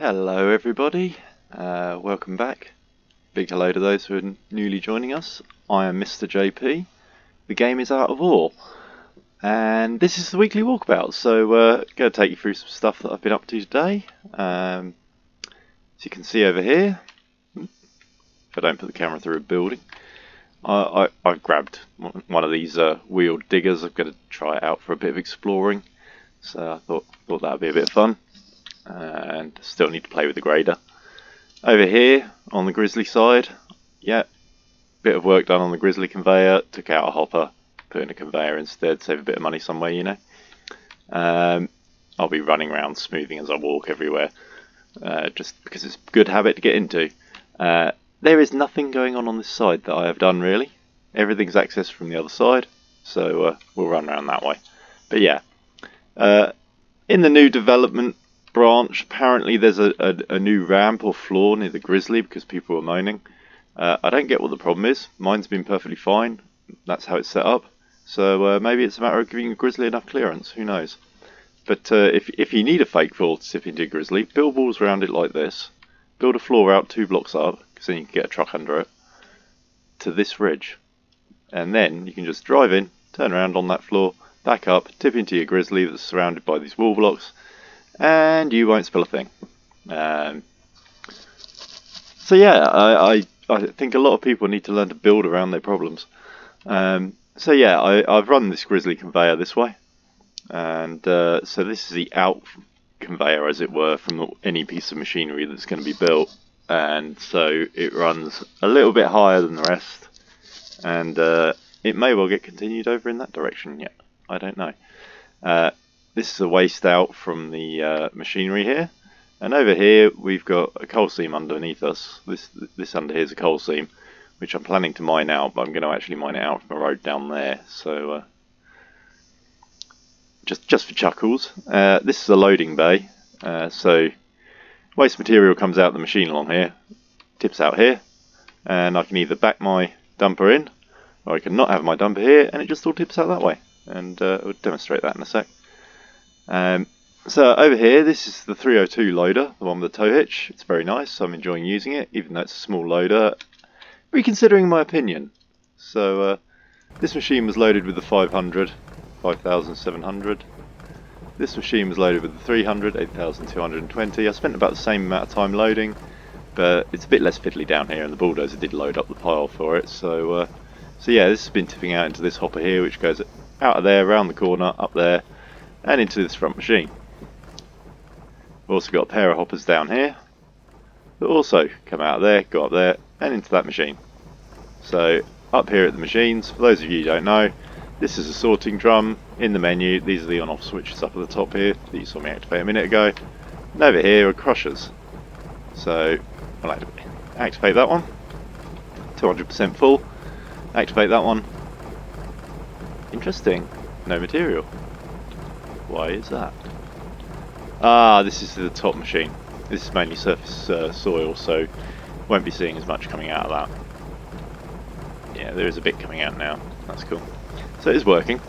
Hello everybody, welcome back. Big hello to those who are newly joining us. I am Mr. JP. The game is Out of Ore, and this is the weekly walkabout. So going to take you through some stuff that I've been up to today. As you can see over here, if I don't put the camera through a building, I've grabbed one of these wheeled diggers. I'm going to try it out for a bit of exploring. So I thought that would be a bit of fun. And still need to play with the grader. Over here on the grizzly side, yeah, bit of work done on the grizzly conveyor. Took out a hopper, put in a conveyor instead, save a bit of money somewhere, you know. I'll be running around smoothing as I walk everywhere, just because it's a good habit to get into. There is nothing going on this side that I have done really. Everything's accessed from the other side, so we'll run around that way. But yeah, in the new development branch, apparently there's a new ramp or floor near the grizzly because people are moaning. I don't get what the problem is. Mine's been perfectly fine. That's how it's set up. So maybe it's a matter of giving a grizzly enough clearance. Who knows? But if you need a fake floor to tip into a grizzly, build walls around it like this. Build a floor out 2 blocks up, because then you can get a truck under it, to this ridge. And then you can just drive in, turn around on that floor, back up, tip into your grizzly that's surrounded by these wall blocks, and you won't spill a thing. So yeah, I think a lot of people need to learn to build around their problems. So yeah, I've run this grizzly conveyor this way, and so this is the out conveyor, as it were, from any piece of machinery that's going to be built, and so it runs a little bit higher than the rest, and it may well get continued over in that direction yet. I don't know. This is a waste out from the machinery here, and over here we've got a coal seam underneath us. This under here is a coal seam, which I'm planning to mine out, but I'm going to actually mine it out from a road down there. So just for chuckles, this is a loading bay. So waste material comes out the machine along here, tips out here, and I can either back my dumper in, or I can not have my dumper here, and it just all tips out that way. And I'll demonstrate that in a sec. So over here, this is the 302 loader, the one with the tow hitch. It's very nice. I'm enjoying using it, even though it's a small loader. Reconsidering my opinion. So this machine was loaded with the 5,700. This machine was loaded with the 300, 8,220. I spent about the same amount of time loading, but it's a bit less fiddly down here, and the bulldozer did load up the pile for it. So yeah, this has been tipping out into this hopper here, which goes out of there, around the corner, up there, and into this front machine. We've also got a pair of hoppers down here that also come out of there, go up there, and into that machine. So up here at the machines, for those of you who don't know, this is a sorting drum. In the menu, these are the on-off switches up at the top here that you saw me activate a minute ago. And over here are crushers. So I'll activate that one, 200% full. Activate that one. Interesting, no material. Why is that? This is the top machine. This is mainly surface soil, so won't be seeing as much coming out of that. Yeah, there is a bit coming out now. That's cool. So it is working.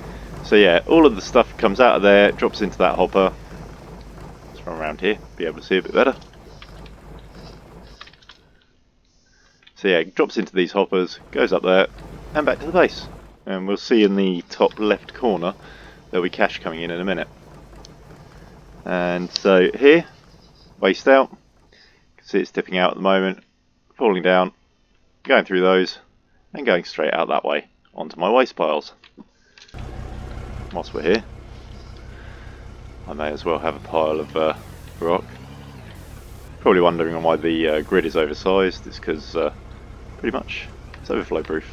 So yeah, all of the stuff comes out of there, drops into that hopper. Let's run around here, be able to see a bit better. So yeah, it drops into these hoppers, goes up there, and back to the base. And we'll see in the top left corner there'll be cash coming in a minute. And so here, waste out. You can see it's tipping out at the moment, falling down, going through those, and going straight out that way onto my waste piles. Whilst we're here, I may as well have a pile of rock. Probably wondering why the grid is oversized. It's because pretty much it's overflow proof.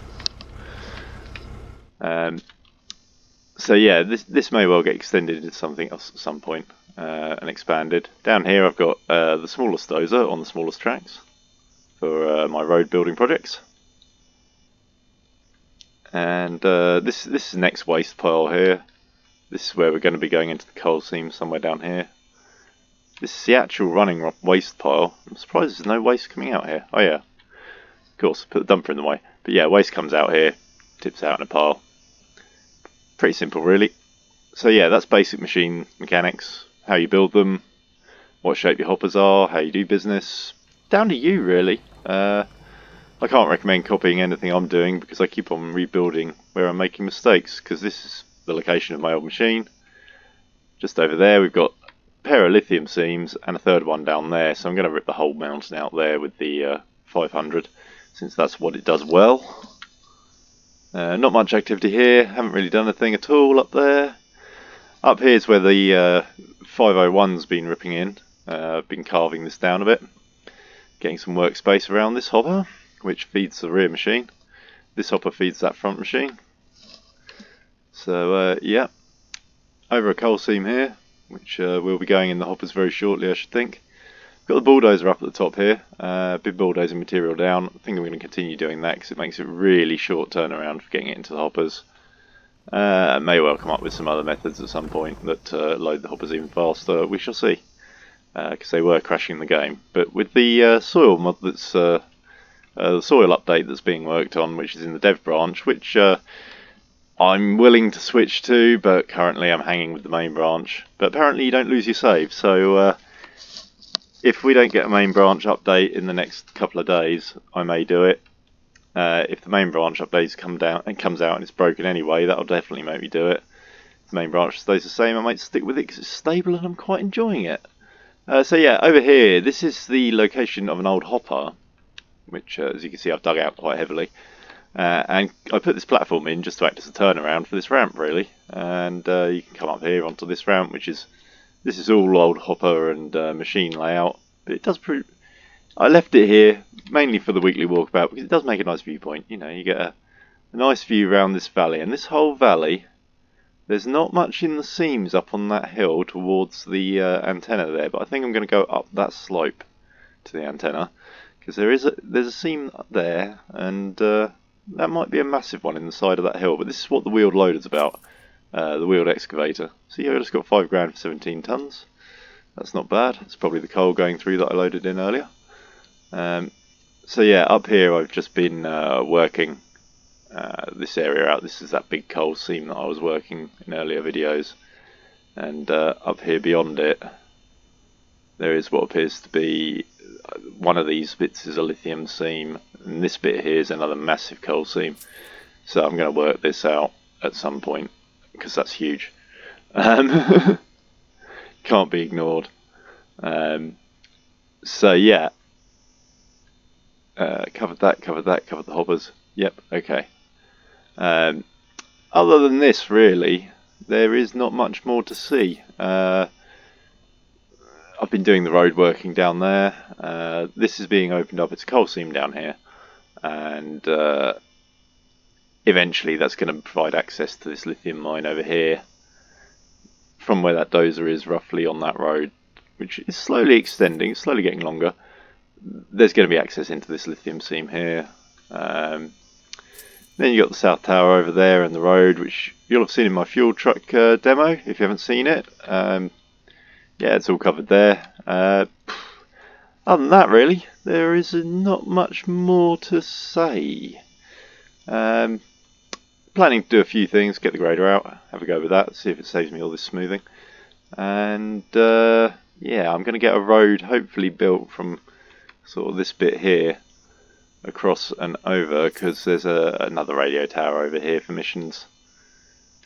So yeah, this may well get extended into something else at some point and expanded. Down here I've got the smallest dozer on the smallest tracks for my road building projects. And this is the next waste pile here. This is where we're going to be going into the coal seam somewhere down here. This is the actual running waste pile. I'm surprised there's no waste coming out here. Oh yeah, of course, put the dumper in the way. But yeah, waste comes out here, tips out in a pile. Pretty simple really. So yeah, that's basic machine mechanics, how you build them. what shape your hoppers are, how you do business. Down to you, really. I can't recommend copying anything I'm doing because I keep on rebuilding where I'm making mistakes, because this is the location of my old machine. Just over there we've got a pair of lithium seams and a third one down there, so I'm going to rip the whole mountain out there with the 500, since that's what it does well. Not much activity here, haven't really done a thing at all up there. Up here is where the 501's been ripping in. I've been carving this down a bit, getting some workspace around this hopper, which feeds the rear machine. This hopper feeds that front machine. So yeah, over a coal seam here, which will be going in the hoppers very shortly, I should think. Got the bulldozer up at the top here, big bulldozing material down. I think I'm going to continue doing that because it makes it really short turnaround for getting it into the hoppers. May well come up with some other methods at some point that load the hoppers even faster. We shall see, because they were crashing the game. But with the soil mod that's the soil update that's being worked on, which is in the dev branch, which I'm willing to switch to, but currently I'm hanging with the main branch. But apparently you don't lose your save, so if we don't get a main branch update in the next couple of days, I may do it. If the main branch updates comes out and it's broken anyway, that'll definitely make me do it. If the main branch stays the same, I might stick with it because it's stable and I'm quite enjoying it. So yeah, over here, this is the location of an old hopper, which as you can see I've dug out quite heavily. And I put this platform in just to act as a turnaround for this ramp, really. And you can come up here onto this ramp, this is all old hopper and machine layout. But it does I left it here mainly for the weekly walkabout because it does make a nice viewpoint. You know, you get a nice view around this valley, and this whole valley, there's not much in the seams up on that hill towards the antenna there. But I think I'm going to go up that slope to the antenna because there's a seam up there, and that might be a massive one in the side of that hill. But this is what the wheeled loader's about, the wheeled excavator. So yeah, I just got 5 grand for 17 tons. That's not bad. It's probably the coal going through that I loaded in earlier. So yeah, up here I've just been working this area out. This is that big coal seam that I was working in earlier videos. And up here beyond it, there is what appears to be one of these bits is a lithium seam, and this bit here is another massive coal seam. So I'm going to work this out at some point because that's huge. Can't be ignored. So yeah, covered the hoppers. Yep, okay. Other than this, really, there is not much more to see. I've been doing the road working down there. This is being opened up. It's a coal seam down here, and eventually that's going to provide access to this lithium mine over here from where that dozer is, roughly on that road, which is slowly extending, it's slowly getting longer. There's going to be access into this lithium seam here. Then you've got the south tower over there and the road, which you'll have seen in my fuel truck demo if you haven't seen it. Yeah, it's all covered there. Other than that, really, there is not much more to say. Planning to do a few things, get the grader out, have a go with that, see if it saves me all this smoothing. And yeah, I'm going to get a road hopefully built from sort of this bit here across and over, because there's another radio tower over here for missions.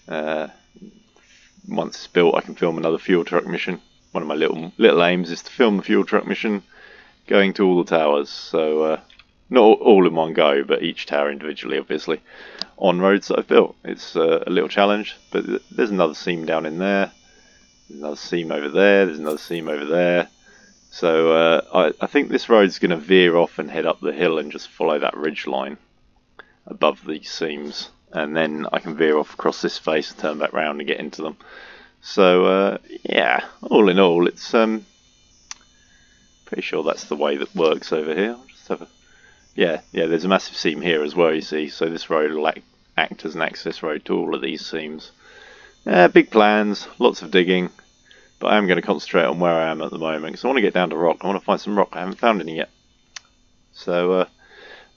Once it's built, I can film another fuel truck mission. One of my little aims is to film the fuel truck mission going to all the towers. So not all in one go, but each tower individually, obviously, on roads that I've built. It's a little challenge, but there's another seam down in there. There's another seam over there. There's another seam over there. So I think this road's going to veer off and head up the hill and just follow that ridge line above these seams, and then I can veer off across this face and turn back round and get into them. So yeah, all in all, it's pretty sure that's the way that works over here. I'll just have a yeah. There's a massive seam here as well, you see. So this road will act as an access road to all of these seams. Big plans, lots of digging. But I am going to concentrate on where I am at the moment, because I want to get down to rock. I want to find some rock. I haven't found any yet. So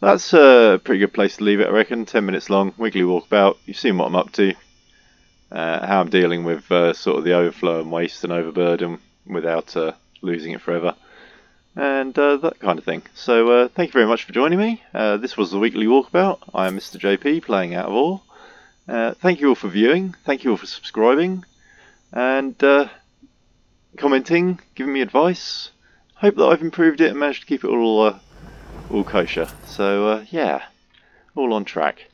that's a pretty good place to leave it, I reckon. 10 minutes long, weekly walkabout. You've seen what I'm up to. How I'm dealing with sort of the overflow and waste and overburden without losing it forever, and that kind of thing. So thank you very much for joining me. This was the Weekly Walkabout. I am Mr. JP, playing Out of Awe. Thank you all for viewing, thank you all for subscribing, and commenting, giving me advice. Hope that I've improved it and managed to keep it all kosher. So yeah, all on track.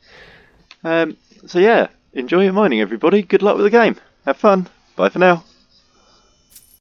So yeah, enjoy your mining, everybody. Good luck with the game. Have fun. Bye for now.